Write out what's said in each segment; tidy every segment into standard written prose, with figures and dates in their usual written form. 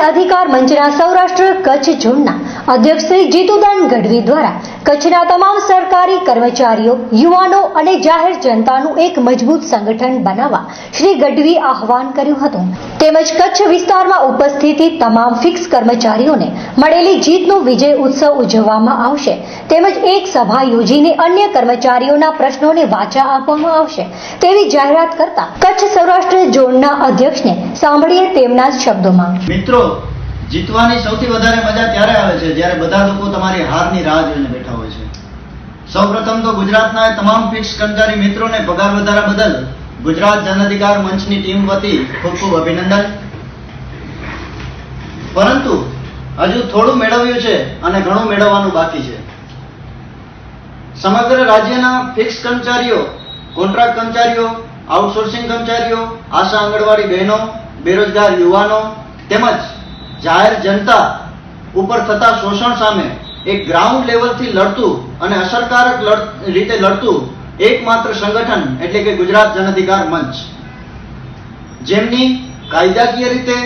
અધિકાર મંચના સૌરાષ્ટ્ર કચ્છ ઝોનના અધ્યક્ષ શ્રી જીતુદાન ગઢવી દ્વારા કચ્છના તમામ સરકારી કર્મચારીઓ, યુવાનો અને જાહેર જનતાનું એક મજબૂત સંગઠન બનાવવા શ્રી ગઢવી આહવાન કર્યું હતું. તેમજ કચ્છ વિસ્તારમાં ઉપસ્થિત તમામ ફિક્સ કર્મચારીઓને મળેલી જીતનો વિજય ઉત્સવ ઉજવવામાં આવશે. તેમજ એક સભા યોજીને અન્ય કર્મચારીઓના પ્રશ્નોને વાચા આપવામાં આવશે તેવી જાહેરાત કરતા કચ્છ સૌરાષ્ટ્ર ઝોનના અધ્યક્ષને સાંભળીએ તેમના જ શબ્દોમાં. મિત્રો, જીતવાની સૌથી વધારે મજા ત્યારે આવે છે જ્યારે બધા લોકો તમારી હારની રાહ જોઈને બેઠા હોય છે. સૌપ્રથમ તો ગુજરાતના તમામ ફિક્સ કર્મચારી મિત્રોને પગાર વધારા બદલ ગુજરાત જન અધિકાર મંચની ટીમ વતી ખૂબ ખૂબ અભિનંદન. પરંતુ હજુ થોડું મેળવ્યું છે અને ઘણું મેળવવાનું બાકી છે. સમગ્ર રાજ્યના ફિક્સ કર્મચારીઓ, કોન્ટ્રાક્ટ કર્મચારીઓ, આઉટસોર્સિંગ કર્મચારીઓ, આશા આંગણવાડી બહેનો, બેરોજગાર યુવાનો તેમજ જાહેર જનતા ઉપર થતા શોષણ સામે એક ગ્રાઉન્ડ લેવલથી લડતું અને અસરકારક રીતે લડતું એકમાત્ર સંગઠન એટલે કે ગુજરાત જન અધિકાર મંચ, જેમની કાયદાકીય રીતે,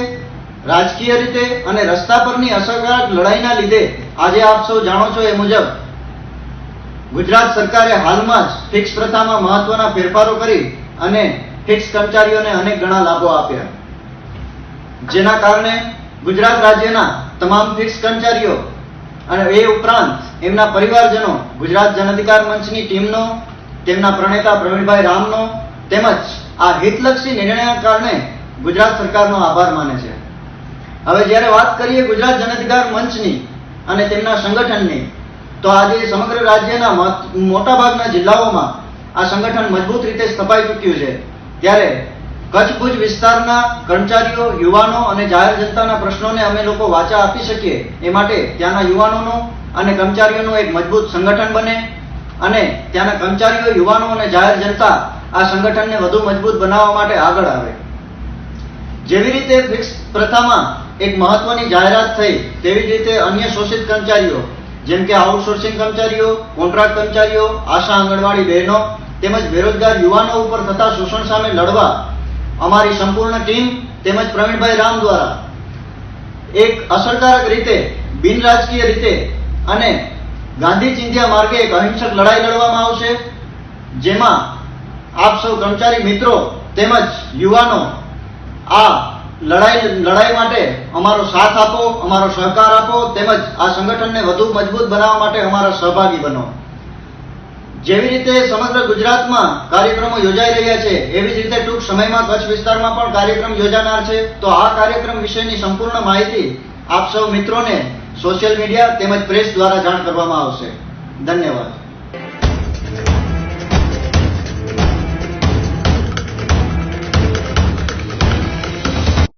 રાજકીય રીતે અને રસ્તા પરની અસરકારક લડાઈના લીધે આજે આપ સૌ જાણો છો એ મુજબ ગુજરાત સરકારે હાલમાં જ ફિક્સ પ્રથામાં મહત્વના ફેરફારો કરી અને ફિક્સ કર્મચારીઓને અનેક ઘણા લાભો આપ્યા, જેના કારણે ગુજરાત રાજ્યના તમામ ફિક્સ કર્મચારીઓ અને એ ઉપરાંત એમના પરિવારજનો ગુજરાત જન અધિકાર મંચની ટીમનો, તેમના પ્રણેતા પ્રવીણભાઈ રામનો તેમજ આ હિતલક્ષી નિર્ણયના કારણે ગુજરાત સરકારનો આભાર માને છે. હવે જ્યારે વાત કરીએ ગુજરાત જન અધિકાર મંચની અને તેમના સંગઠનની, તો આજે સમગ્ર રાજ્યના મોટાભાગના જિલ્લાઓમાં આ સંગઠન મજબૂત રીતે સ્થપાઈ ચૂક્યું છે. ત્યારે કચ્છ ભુજ વિસ્તારના કર્મચારીઓ, યુવાનો અને જાહેર જનતાના પ્રશ્નોને અમે લોકો વાચા આપી શકીએ એ માટે ત્યાંના યુવાનોનું અને કર્મચારીઓનું એક મજબૂત સંગઠન બને અને ત્યાંના કર્મચારીઓ, યુવાનો અને જાહેર જનતા આ સંગઠનને વધુ મજબૂત બનાવવા માટે આગળ આવે. જેવી રીતે ફિક્સ પ્રથામાં એક મહત્વની જાહેરાત થઈ તેવી જ રીતે અન્ય શોષિત કર્મચારીઓ જેમ કે આઉટસોર્સિંગ કર્મચારીઓ, કોન્ટ્રાક્ટ કર્મચારીઓ, આશા આંગણવાડી બહેનો તેમજ બેરોજગાર યુવાનો ઉપર થતા શોષણ સામે લડવા અમારી સંપૂર્ણ ટીમ તેમજ પ્રવીણભાઈ રામ દ્વારા એક અસરકારક રીતે, બિન રાજકીય રીતે અને ગાંધી ચિંધ્યા માર્ગે એક અહિંસક લડાઈ લડવામાં આવશે, જેમાં આપ સૌ કર્મચારી મિત્રો તેમજ યુવાનો આ લડાઈ માટે અમારો સાથ આપો, અમારો સહકાર આપો તેમજ આ સંગઠનને વધુ મજબૂત બનાવવા માટે અમારા સહભાગી બનો. જેવી રીતે સમગ્ર ગુજરાતમાં કાર્યક્રમો યોજાઈ રહ્યા છે એવી જ રીતે ટૂંક સમયમાં કચ્છ વિસ્તારમાં પણ કાર્યક્રમ યોજાનાર છે. તો આ કાર્યક્રમ વિશેની સંપૂર્ણ માહિતી આપ સૌ મિત્રોને સોશિયલ મીડિયા તેમજ પ્રેસ દ્વારા જાણ કરવામાં આવશે. ધન્યવાદ.